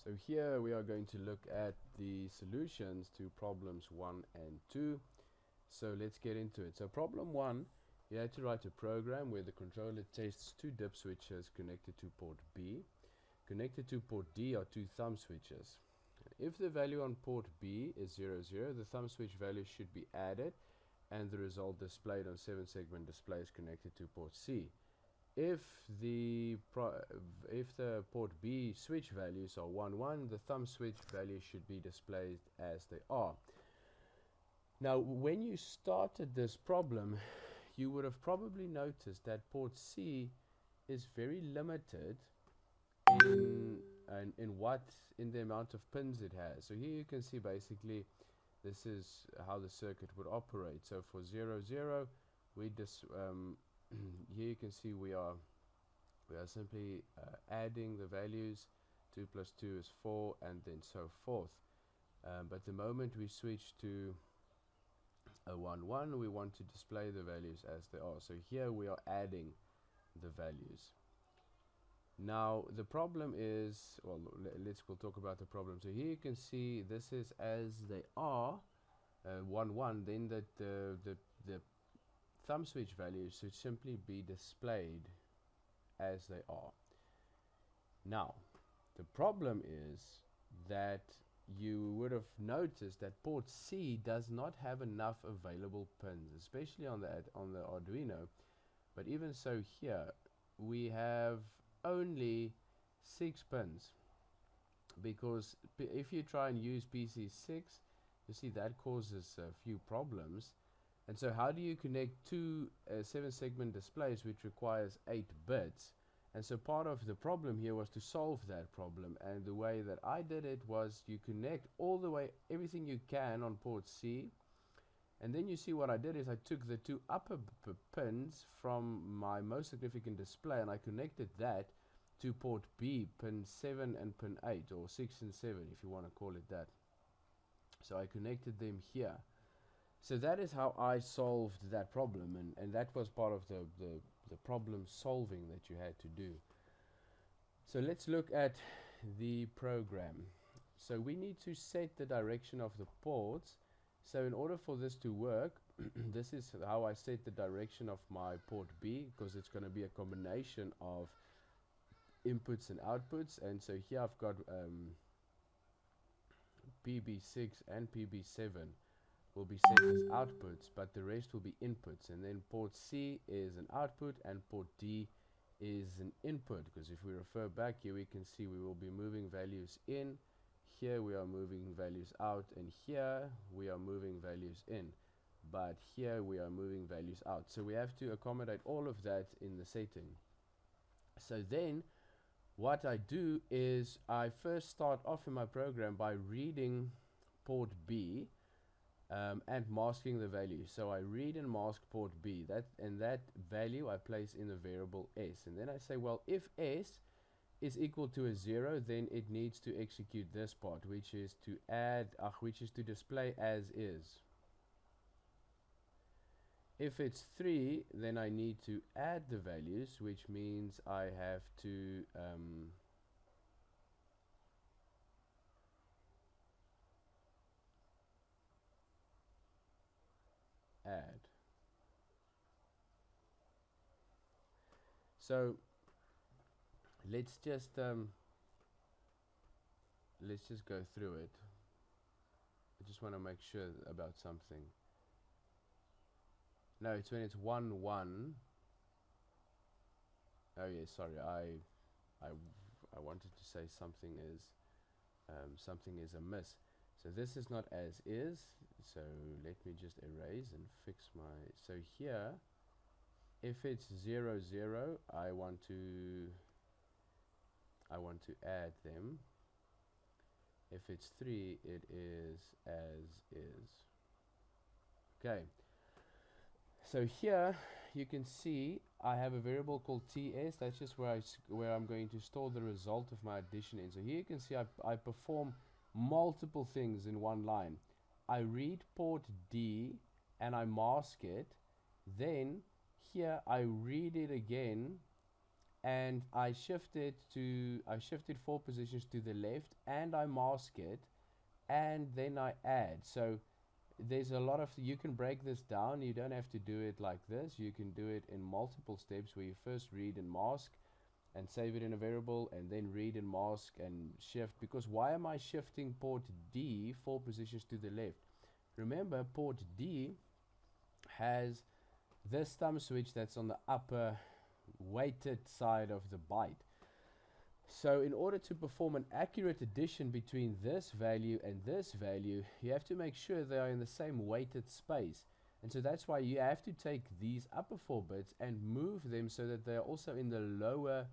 So here we are going to look at the solutions to problems 1 and 2. So let's get into it. So problem 1, you had to write a program where the controller tests two dip switches connected to port B. Connected to port D are two thumb switches. If the value on port B is 0, 0, the thumb switch value should be added and the result displayed on 7-segment displays connected to port C. If the port B switch values are 1, 1, the thumb switch value should be displayed as they are. Now, when you started this problem, you would have probably noticed that port C is very limited in the amount of pins it has. So here you can see basically this is how the circuit would operate. So for 0, 0, we here you can see we are simply adding the values. 2 plus 2 is 4, and then so forth. But the moment we switch to a 1, 1, we want to display the values as they are. So here we are adding the values. Now the problem is, well, we'll talk about the problem. So here you can see this is as they are, 1, 1. Then the thumb switch values should simply be displayed as they are. Now the problem is that you would have noticed that port C does not have enough available pins, especially on the Arduino. But even so, here we have only 6 pins, because if you try and use PC6, you see that causes a few problems. And so how do you connect two 7-segment displays which requires 8 bits? And so part of the problem here was to solve that problem, and the way that I did it was you connect all the way everything you can on port C, and then you see what I did is I took the two upper pins from my most significant display and I connected that to port B, pin 7 and pin 8, or 6 and 7 if you want to call it that. So I connected them here. So that is how I solved that problem, and that was part of the problem solving that you had to do. So let's look at the program. So we need to set the direction of the ports. So in order for this to work, this is how I set the direction of my port B, because it's going to be a combination of inputs and outputs. And so here I've got PB6 and PB7 will be set as outputs, but the rest will be inputs. And then port C is an output and port D is an input, because if we refer back here, we can see we will be moving values in. Here we are moving values out, and here we are moving values in, but here we are moving values out. So we have to accommodate all of that in the setting. So then what I do is I first start off in my program by reading port B and masking the value. So I read and mask port B, and that value I place in the variable S, and then I say, well, if S is equal to a 0, then it needs to execute this part, which is to display as is. If it's 3, then I need to add the values, which means I have to add. So let's just go through it. I just want to make sure about something. No, it's when it's 1, 1. Oh yeah, sorry. I wanted to say something is amiss. So this is not as is. So let me just erase and fix my. So here, if it's 0, 0, I want to add them. If it's 3, it is as is. Okay. So here you can see I have a variable called TS. That's just where I'm going to store the result of my addition in. So here you can see I perform multiple things in one line. I read port D and I mask it. Then here I read it again and I shifted 4 positions to the left, and I mask it, and then I add. So there's a lot of, you can break this down. You don't have to do it like this. You can do it in multiple steps, where you first read and mask and save it in a variable, and then read and mask and shift. Because why am I shifting port D 4 positions to the left? Remember, port D has this thumb switch that's on the upper weighted side of the byte. So in order to perform an accurate addition between this value and this value, you have to make sure they are in the same weighted space. And so that's why you have to take these upper 4 bits and move them so that they're also in the lower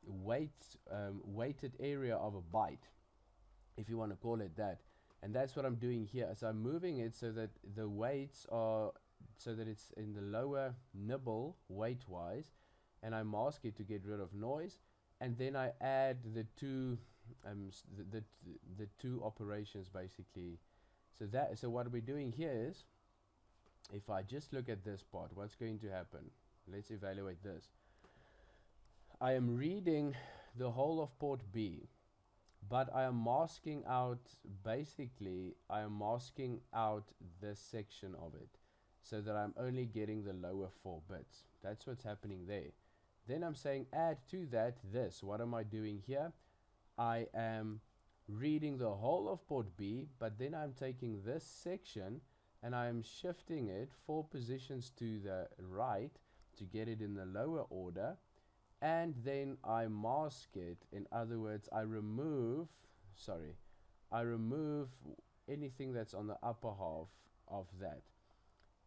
weighted area of a byte, if you want to call it that. And that's what I'm doing here. So I'm moving it so that the weights are, so that it's in the lower nibble weight wise, and I mask it to get rid of noise, and then I add the two the two operations basically. So what we're doing here is, if I just look at this part, what's going to happen? Let's evaluate this. I am reading the whole of port B, but I am masking out, basically I am masking out this section of it, so that I'm only getting the lower 4 bits. That's what's happening there. Then I'm saying add to that this. What am I doing here? I am reading the whole of port B, but then I'm taking this section and I'm shifting it 4 positions to the right to get it in the lower order, and then I mask it. In other words, I remove anything that's on the upper half of that,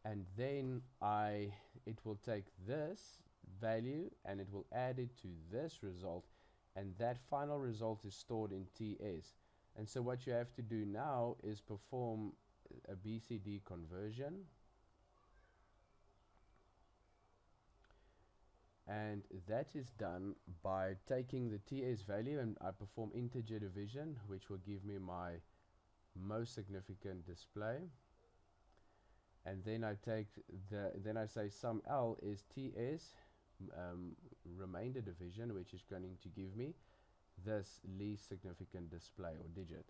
and then it will take this value and it will add it to this result, and that final result is stored in TS. And so what you have to do now is perform a BCD conversion, and that is done by taking the TS value, and I perform integer division, which will give me my most significant display. And then I take then I say sum L is TS remainder division, which is going to give me this least significant display or digit.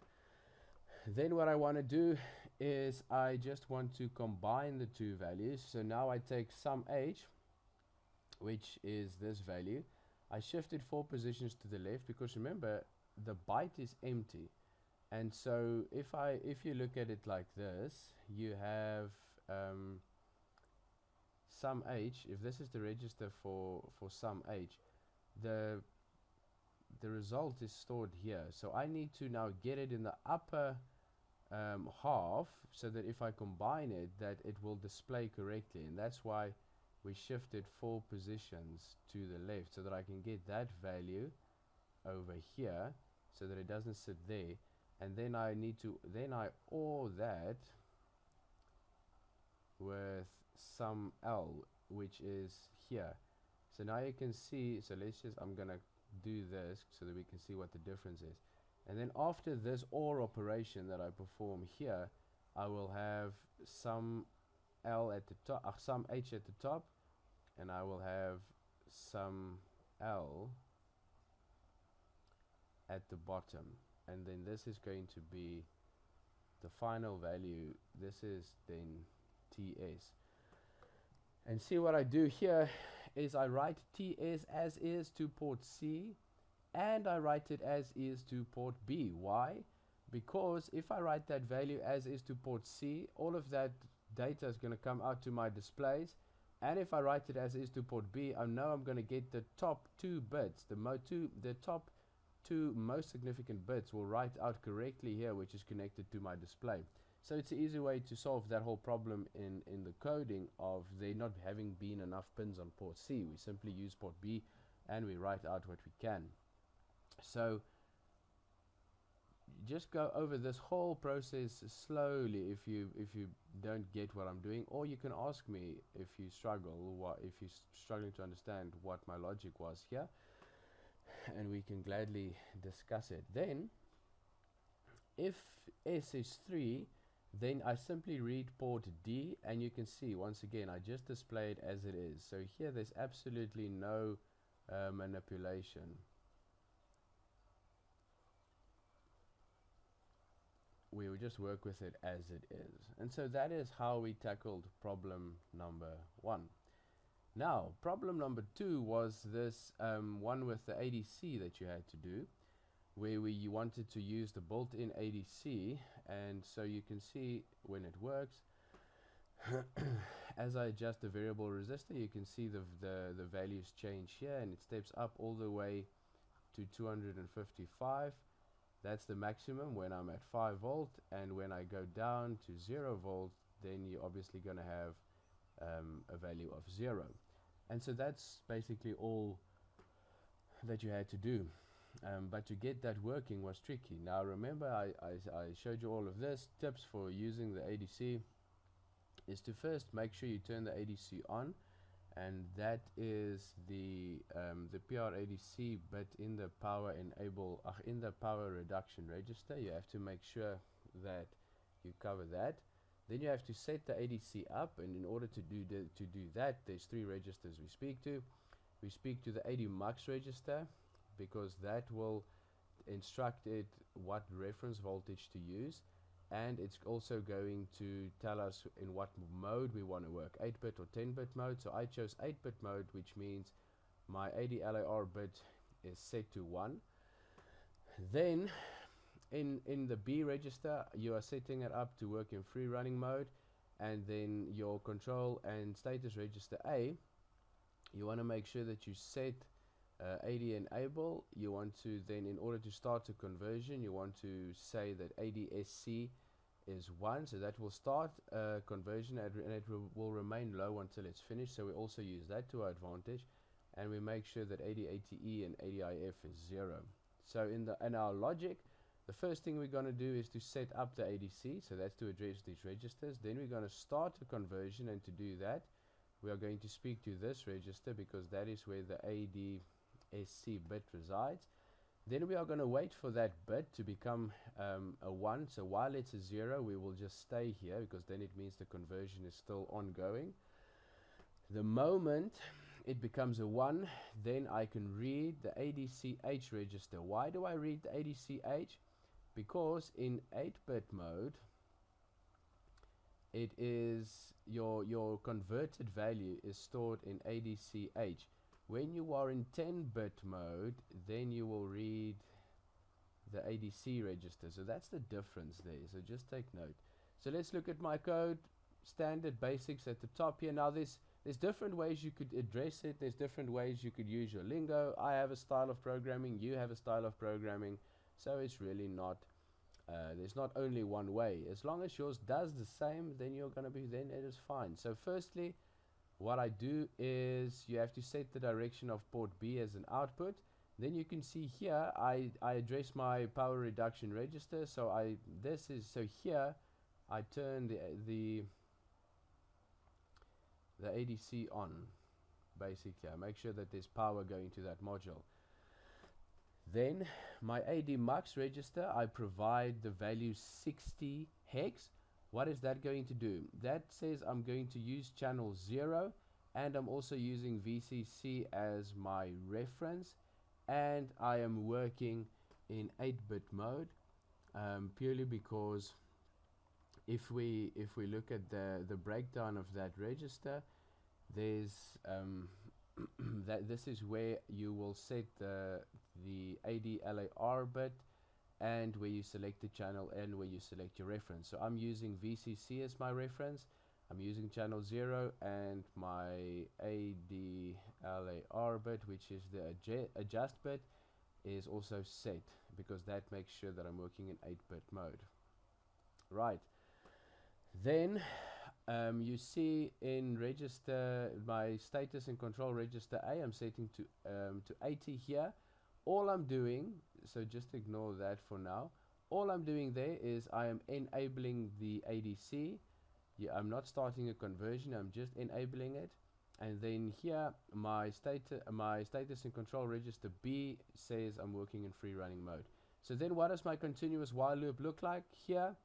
Then what I want to do is I just want to combine the two values. So now I take sum H, which is this value. I shifted 4 positions to the left, because remember, the byte is empty. And so if you look at it like this, you have sum H. If this is the register for sum H, the result is stored here. So I need to now get it in the upper half, so that if I combine it, that it will display correctly. And that's why we shifted 4 positions to the left, so that I can get that value over here, so that it doesn't sit there. And then I OR that with sum L, which is here. So now you can see, so I'm gonna do this so that we can see what the difference is. And then after this OR operation that I perform here, I will have sum L at the top, sum H at the top, and I will have sum L at the bottom. And then this is going to be the final value. This is then TS. And see, what I do here is I write TS as is to port C, and I write it as is to port B. Why? Because if I write that value as is to port C, all of that data is going to come out to my displays. And if I write it as is to port B, I know I'm going to get the top 2 bits. The top 2 most significant bits will write out correctly here, which is connected to my display. So it's an easy way to solve that whole problem in the coding of there not having been enough pins on port C. We simply use port B and we write out what we can. So just go over this whole process slowly if you don't get what I'm doing, or you can ask me if you struggle, if you're struggling to understand what my logic was here, and we can gladly discuss it. Then if S is 3, then I simply read port D, and you can see once again I just displayed as it is. So here there's absolutely no manipulation. We will just work with it as it is. And so that is how we tackled problem number 1. Now, problem number 2 was this one with the ADC that you had to do, where you wanted to use the built-in ADC, and so you can see when it works. As I adjust the variable resistor, you can see the values change here, and it steps up all the way to 255. That's the maximum when I'm at 5 volt, and when I go down to 0 volt, then you're obviously going to have a value of 0. And so that's basically all that you had to do. But to get that working was tricky. Now remember, I showed you all of this. Tips for using the ADC is to first make sure you turn the ADC on, and that is the PR ADC bit in the power in the power reduction register. You have to make sure that you cover that. Then you have to set the ADC up, and in order to do that, there's 3 registers we speak to. We speak to the AD mux register, because that will instruct it what reference voltage to use, and it's also going to tell us in what mode we want to work, 8-bit or 10-bit mode. So I chose 8-bit mode, which means my AD LAR bit is set to 1. Then in the B register, you are setting it up to work in free running mode, and then your control and status register A, you want to make sure that you set AD enable. You want to then, in order to start a conversion, you want to say that ADSC is 1, so that will start a conversion, and it will remain low until it's finished. So we also use that to our advantage, and we make sure that ADATE and ADIF is 0. So in our logic, the first thing we're going to do is to set up the ADC, so that's to address these registers. Then we're going to start a conversion, and to do that, we are going to speak to this register, because that is where the ADSC bit resides. Then we are going to wait for that bit to become a 1. So while it's a 0, we will just stay here, because then it means the conversion is still ongoing. The moment it becomes a 1, then I can read the ADCH register. Why do I read the ADCH? Because in 8-bit mode, it is your converted value is stored in ADCH. When you are in 10-bit mode, then you will read the ADC register. So that's the difference there. So just take note. So let's look at my code. Standard basics at the top here. Now there's different ways you could address it. There's different ways you could use your lingo. I have a style of programming. You have a style of programming. So it's really not, there's not only one way. As long as yours does the same, then then it is fine. So firstly, what I do is you have to set the direction of port B as an output. Then you can see here I address my power reduction register. So here I turn the ADC on. Basically, I make sure that there's power going to that module. Then my AD mux register, I provide the value 60 hex. What is that going to do? That says I'm going to use channel 0, and I'm also using VCC as my reference, and I am working in 8-bit mode, purely because if we look at the breakdown of that register, there's this is where you will set the AD LAR bit, and where you select the channel, and where you select your reference. So I'm using VCC as my reference. I'm using channel 0, and my AD LAR bit, which is the adjust bit, is also set, because that makes sure that I'm working in 8-bit mode. Right. Then you see in register, my status and control register A, I'm setting to 80 here. All I'm doing, so just ignore that for now. All I'm doing there is I am enabling the ADC. Yeah, I'm not starting a conversion, I'm just enabling it. And then here my status and control register B says I'm working in free running mode. So then what does my continuous while loop look like? Here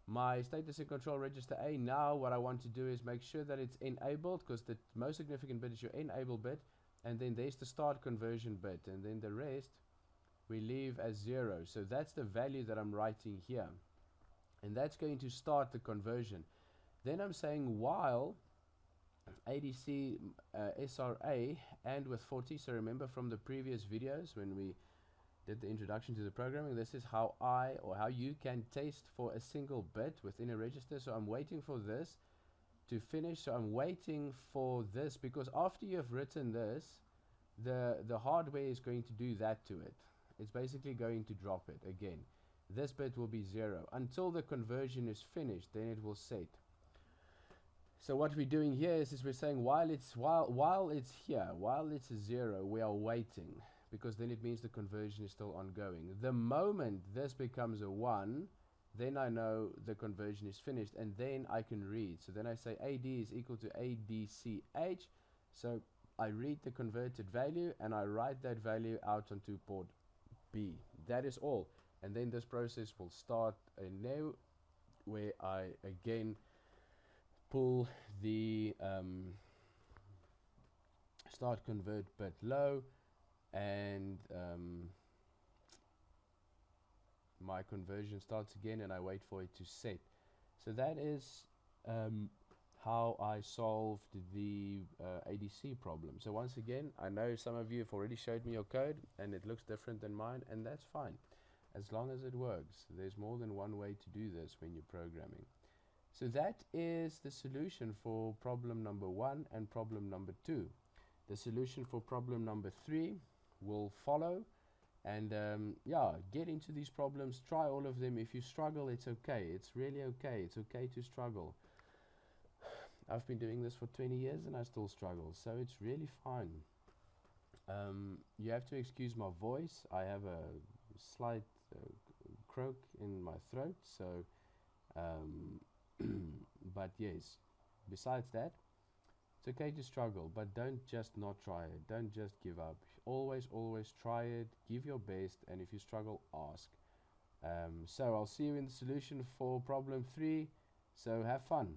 my status and control register A, now what I want to do is make sure that it's enabled, because the most significant bit is your enable bit. and then there's the start conversion bit, and then the rest we leave as 0. So that's the value that I'm writing here, and that's going to start the conversion. Then I'm saying while ADC SRA and with 40. So remember from the previous videos when we did the introduction to the programming, this is how how you can test for a single bit within a register. So I'm waiting for this to finish. So I'm waiting for this, because after you have written this, the hardware is going to do that to it. It's basically going to drop it again. This bit will be 0 until the conversion is finished, then it will set. So what we're doing here is we're saying while it's here, while it's a 0, we are waiting, because then it means the conversion is still ongoing. The moment this becomes a 1, then I know the conversion is finished, and then I can read. So then I say AD is equal to ADCH. So I read the converted value and I write that value out onto port B. That is all. And then this process will start anew, where I again pull the start convert bit low, and my conversion starts again, and I wait for it to set. So that is how I solved the ADC problem. So once again, I know some of you have already showed me your code and it looks different than mine, and that's fine as long as it works. There's more than one way to do this when you're programming. So that is the solution for problem number 1 and problem number 2. The solution for problem number 3 will follow, and yeah, get into these problems, try all of them. If you struggle, it's okay. It's really okay. It's okay to struggle. I've been doing this for 20 years and I still struggle, so it's really fine. You have to excuse my voice. I have a slight croak in my throat, so but yes, besides that, it's okay to struggle, but don't just not try it. Don't just give up. Always try it, give your best, and if you struggle, ask. So I'll see you in the solution for problem 3, so have fun.